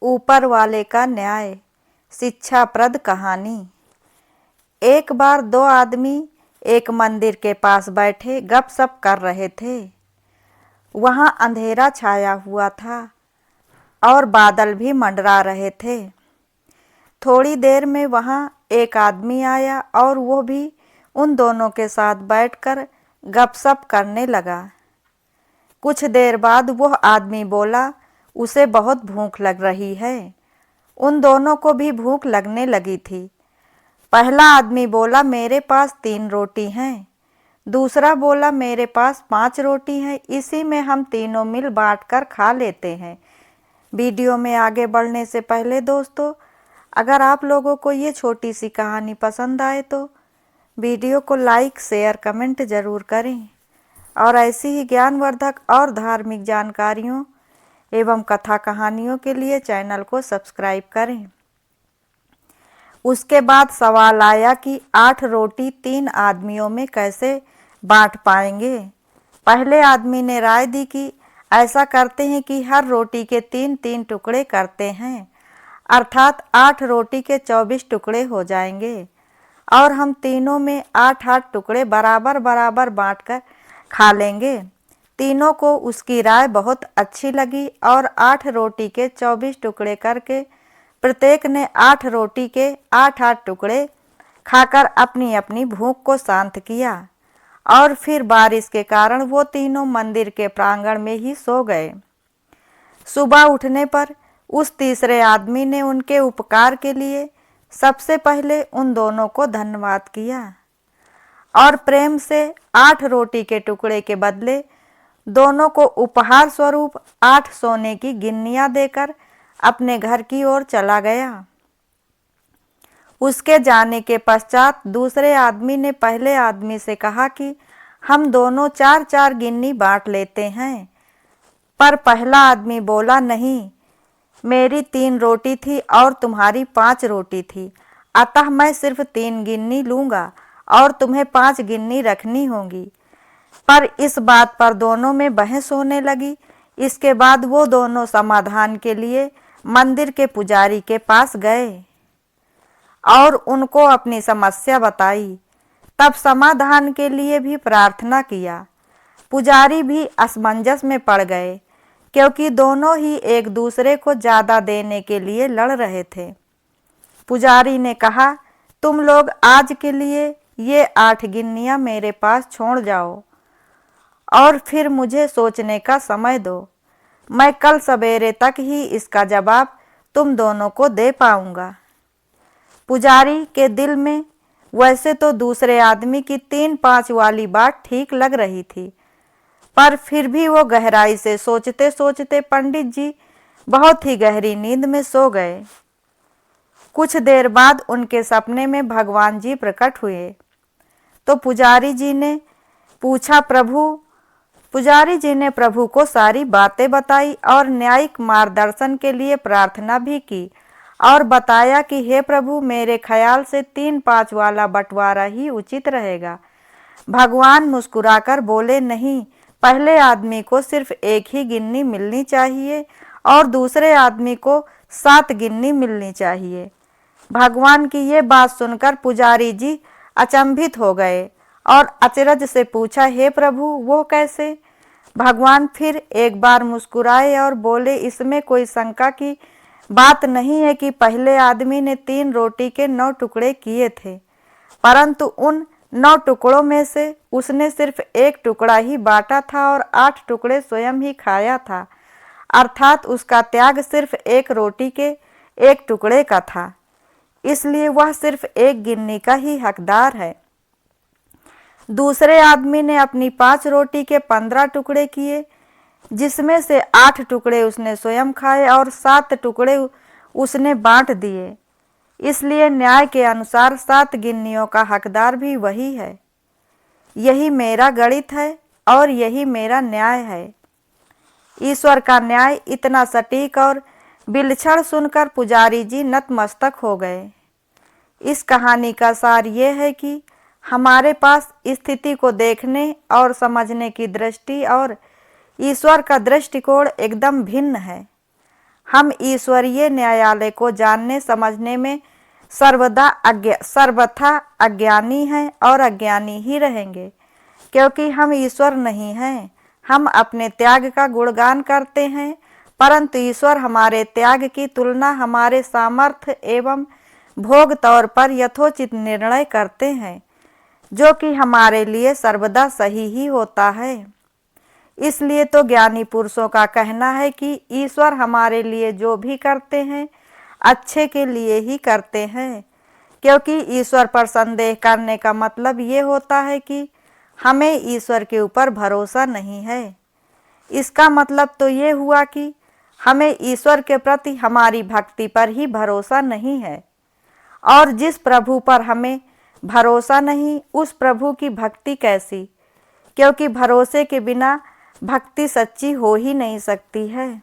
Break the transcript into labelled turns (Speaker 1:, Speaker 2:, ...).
Speaker 1: ऊपर वाले का न्याय, शिक्षाप्रद कहानी। एक बार दो आदमी एक मंदिर के पास बैठे गपशप कर रहे थे। वहां अंधेरा छाया हुआ था और बादल भी मंडरा रहे थे। थोड़ी देर में वहां एक आदमी आया और वो भी उन दोनों के साथ बैठकर गपशप करने लगा। कुछ देर बाद वह आदमी बोला, उसे बहुत भूख लग रही है। उन दोनों को भी भूख लगने लगी थी। पहला आदमी बोला, मेरे पास 3 रोटी हैं। दूसरा बोला, मेरे पास 5 रोटी हैं, इसी में हम तीनों मिल बांटकर खा लेते हैं। वीडियो में आगे बढ़ने से पहले दोस्तों, अगर आप लोगों को ये छोटी सी कहानी पसंद आए तो वीडियो को लाइक, शेयर, कमेंट ज़रूर करें और ऐसी ही ज्ञानवर्धक और धार्मिक जानकारियों एवं कथा कहानियों के लिए चैनल को सब्सक्राइब करें। उसके बाद सवाल आया कि 8 रोटी 3 आदमियों में कैसे बांट पाएंगे। पहले आदमी ने राय दी कि ऐसा करते हैं कि हर रोटी के 3-3 टुकड़े करते हैं, अर्थात 8 रोटी के 24 टुकड़े हो जाएंगे और हम तीनों में 8-8 टुकड़े बराबर बराबर बांटकर खा लेंगे। तीनों को उसकी राय बहुत अच्छी लगी और 8 रोटी के 24 टुकड़े करके प्रत्येक ने 8 रोटी के 8-8 टुकड़े खाकर अपनी अपनी भूख को शांत किया और फिर बारिश के कारण वो तीनों मंदिर के प्रांगण में ही सो गए। सुबह उठने पर उस तीसरे आदमी ने उनके उपकार के लिए सबसे पहले उन दोनों को धन्यवाद किया और प्रेम से 8 रोटी के टुकड़े के बदले दोनों को उपहार स्वरूप 8 सोने की गिन्नियां देकर अपने घर की ओर चला गया। उसके जाने के पश्चात दूसरे आदमी ने पहले आदमी से कहा कि हम दोनों 4-4 गिन्नी बांट लेते हैं, पर पहला आदमी बोला, नहीं, मेरी 3 रोटी थी और तुम्हारी 5 रोटी थी, अतः मैं सिर्फ 3 गिन्नी लूँगा और तुम्हें 5 गिन्नी रखनी होगी। पर इस बात पर दोनों में बहस होने लगी। इसके बाद वो दोनों समाधान के लिए मंदिर के पुजारी के पास गए और उनको अपनी समस्या बताई। तब समाधान के लिए भी प्रार्थना किया। पुजारी भी असमंजस में पड़ गए क्योंकि दोनों ही एक दूसरे को ज़्यादा देने के लिए लड़ रहे थे। पुजारी ने कहा, तुम लोग आज के लिए ये 8 गिन्नियां मेरे पास छोड़ जाओ और फिर मुझे सोचने का समय दो। मैं कल सवेरे तक ही इसका जवाब तुम दोनों को दे पाऊंगा। पुजारी के दिल में वैसे तो दूसरे आदमी की 3-5 वाली बात ठीक लग रही थी, पर फिर भी वो गहराई से सोचते सोचते पंडित जी बहुत ही गहरी नींद में सो गए। कुछ देर बाद उनके सपने में भगवान जी प्रकट हुए तो पुजारी जी ने प्रभु को सारी बातें बताई और न्यायिक मार्गदर्शन के लिए प्रार्थना भी की और बताया कि हे प्रभु, मेरे ख्याल से 3-5 वाला बंटवारा ही उचित रहेगा। भगवान मुस्कुराकर बोले, नहीं, पहले आदमी को सिर्फ 1 ही गिन्नी मिलनी चाहिए और दूसरे आदमी को 7 गिन्नी मिलनी चाहिए। भगवान की ये बात सुनकर पुजारी जी अचंभित हो गए और अचरज से पूछा, हे प्रभु, वो कैसे? भगवान फिर एक बार मुस्कुराए और बोले, इसमें कोई शंका की बात नहीं है कि पहले आदमी ने 3 रोटी के 9 टुकड़े किए थे, परंतु उन 9 टुकड़ों में से उसने सिर्फ 1 टुकड़ा ही बांटा था और 8 टुकड़े स्वयं ही खाया था, अर्थात उसका त्याग सिर्फ 1 रोटी के 1 टुकड़े का था, इसलिए वह सिर्फ 1 गिन्नी का ही हकदार है। दूसरे आदमी ने अपनी 5 रोटी के 15 टुकड़े किए, जिसमें से 8 टुकड़े उसने स्वयं खाए और 7 टुकड़े उसने बांट दिए, इसलिए न्याय के अनुसार 7 गिन्नियों का हकदार भी वही है। यही मेरा गणित है और यही मेरा न्याय है। ईश्वर का न्याय इतना सटीक और विलक्षण सुनकर पुजारी जी नतमस्तक हो गए। इस कहानी का सार ये है कि हमारे पास स्थिति को देखने और समझने की दृष्टि और ईश्वर का दृष्टिकोण एकदम भिन्न है। हम ईश्वरीय न्यायालय को जानने समझने में सर्वथा अज्ञानी हैं और अज्ञानी ही रहेंगे, क्योंकि हम ईश्वर नहीं हैं। हम अपने त्याग का गुणगान करते हैं, परंतु ईश्वर हमारे त्याग की तुलना हमारे सामर्थ्य एवं भोग तौर पर यथोचित निर्णय करते हैं, जो कि हमारे लिए सर्वदा सही ही होता है। इसलिए तो ज्ञानी पुरुषों का कहना है कि ईश्वर हमारे लिए जो भी करते हैं अच्छे के लिए ही करते हैं, क्योंकि ईश्वर पर संदेह करने का मतलब ये होता है कि हमें ईश्वर के ऊपर भरोसा नहीं है। इसका मतलब तो ये हुआ कि हमें ईश्वर के प्रति हमारी भक्ति पर ही भरोसा नहीं है, और जिस प्रभु पर हमें भरोसा नहीं उस प्रभु की भक्ति कैसी, क्योंकि भरोसे के बिना भक्ति सच्ची हो ही नहीं सकती है।